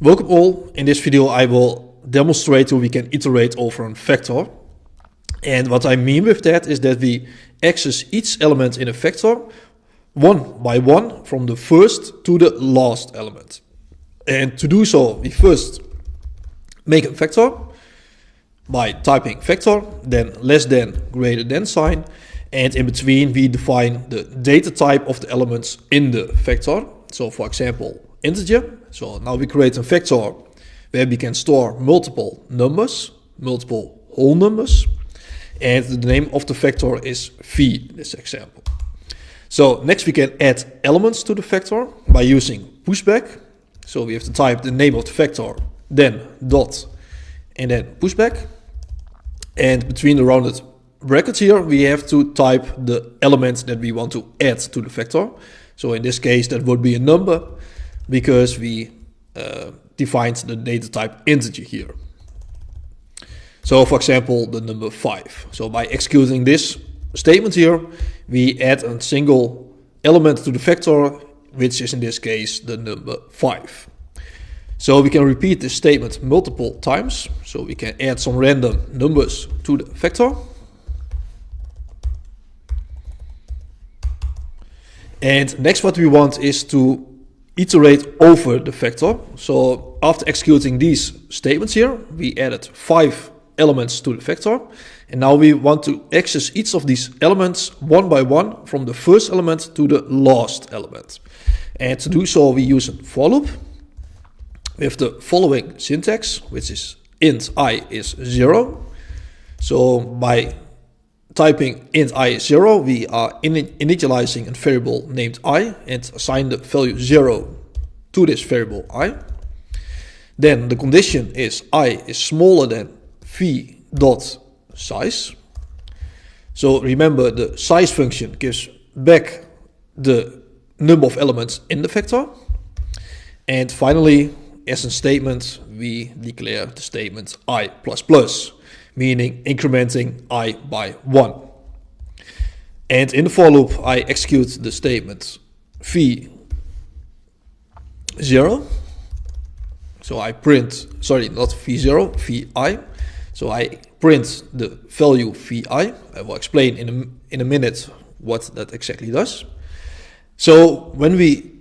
Welcome all. In this video I will demonstrate how we can iterate over a vector. And what I mean with that is that we access each element in a vector one by one from the first to the last element. And to do so, we first make a vector by typing vector, then less than, greater than sign, and in between we define the data type of the elements in the vector. So for example, integer. So now we create a vector where we can store multiple numbers, multiple whole numbers, and the name of the vector is v in this example. So next we can add elements to the vector by using pushback. So we have to type the name of the vector, then dot, and then pushback. And between the rounded brackets here, we have to type the element that we want to add to the vector. So in this case, that would be a number because we defined the data type integer here. So for example, the number 5. So by executing this statement here, we add a single element to the vector, which is in this case the number 5. So we can repeat this statement multiple times. So we can add some random numbers to the vector. And next what we want is to iterate over the vector. So after executing these statements here, we added 5 elements to the vector. And now we want to access each of these elements one by one from the first element to the last element. And to do so, we use a for loop with the following syntax, which is int I is 0. So by typing int I is 0, we are initializing a variable named I and assign the value 0 to this variable I. Then the condition is I is smaller than v dot size. So remember, the size function gives back the number of elements in the vector. And finally, as a statement, we declare the statement I++, meaning incrementing I by 1. And in the for loop, I execute the statement v0. So I print, sorry, not v0, vi. So I print the value vi. I will explain in a minute what that exactly does. So when we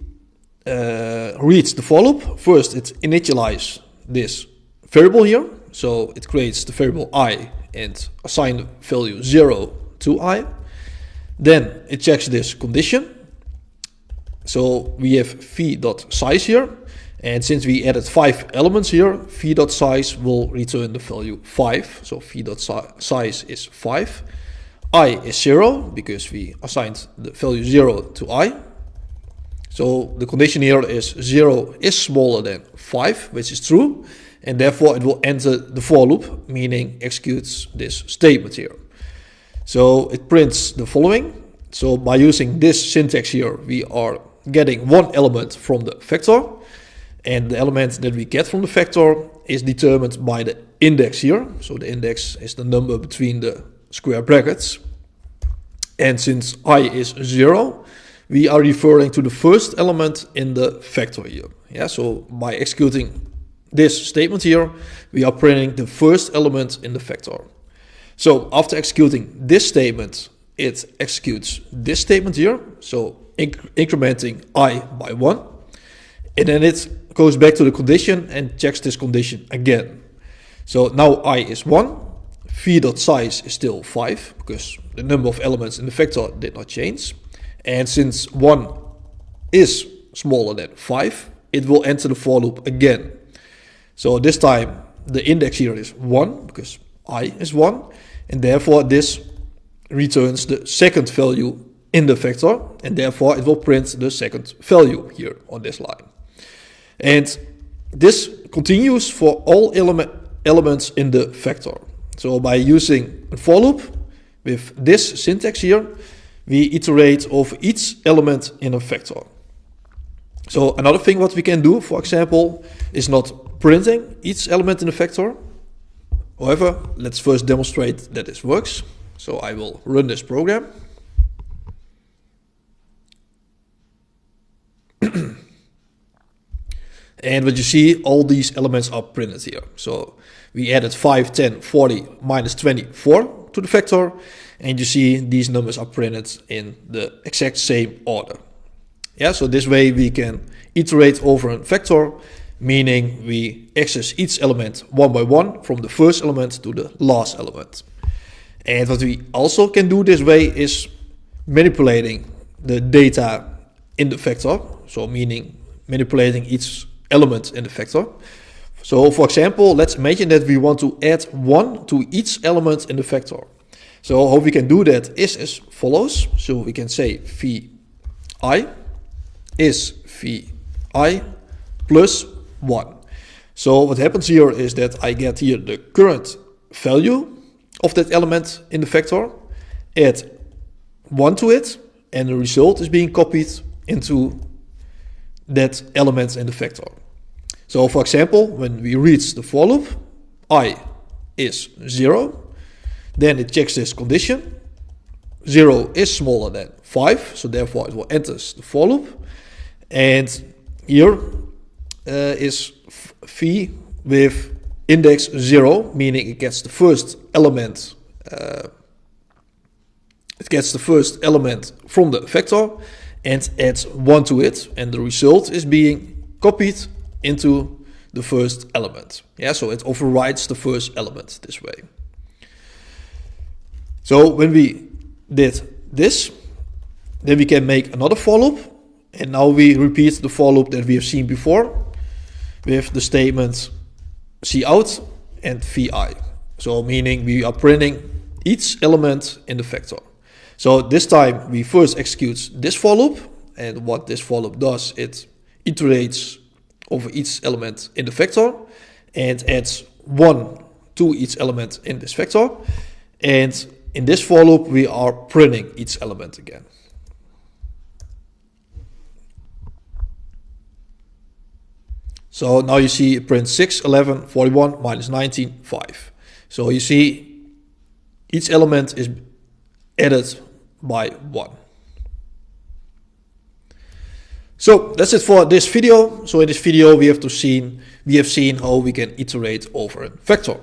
reach the for loop, first it initializes this variable here. So it creates the variable I and assign the value 0 to I. Then it checks this condition. So we have v.size here. And since we added 5 elements here, v.size will return the value 5. So v.size is 5. I is 0 because we assigned the value 0 to I. So the condition here is 0 is smaller than 5, which is true. And therefore it will enter the for loop, meaning executes this statement here. So it prints the following. So by using this syntax here, we are getting one element from the vector. And the element that we get from the vector is determined by the index here. So the index is the number between the square brackets. And since I is 0, we are referring to the first element in the vector here. Yeah, so by executing this statement here, we are printing the first element in the vector. So after executing this statement, it executes this statement here. So incrementing I by 1. And then it goes back to the condition and checks this condition again. So now I is 1. v.size is still 5 because the number of elements in the vector did not change. And since 1 is smaller than 5, it will enter the for loop again. So this time the index here is 1 because I is 1. And therefore this returns the second value in the vector. And therefore it will print the second value here on this line. And this continues for all elements in the vector. So by using a for loop with this syntax here, we iterate over each element in a vector. So another thing what we can do, for example, is not printing each element in the vector. However, let's first demonstrate that this works. So I will run this program. And what you see, all these elements are printed here. So we added 5, 10, 40, minus 24 to the vector. And you see these numbers are printed in the exact same order. Yeah, so this way we can iterate over a vector, meaning we access each element one by one from the first element to the last element. And what we also can do this way is manipulating the data in the vector, so meaning manipulating each element in the vector. So for example, let's imagine that we want to add 1 to each element in the vector. So how we can do that is as follows. So we can say vi is vi plus 1. So what happens here is that I get here the current value of that element in the vector, add 1 to it, and the result is being copied into that element in the vector. So for example, when we reach the for loop, I is 0, then it checks this condition. 0 is smaller than 5, so therefore it will enter the for loop. And here is v with index 0, meaning it gets the first element. It gets the first element from the vector and adds 1 to it, and the result is being copied into the first element. Yeah, so it overrides the first element this way. So when we did this, then we can make another for loop, and now we repeat the for loop that we have seen before with the statement cout and vi. So meaning we are printing each element in the vector. So this time we first execute this for loop, and what this for loop does, it iterates over each element in the vector and adds 1 to each element in this vector. And in this for loop we are printing each element again. So now you see it prints 6, 11, 41, minus 19, 5. So you see each element is added by 1. So that's it for this video. So in this video we have seen how we can iterate over a vector.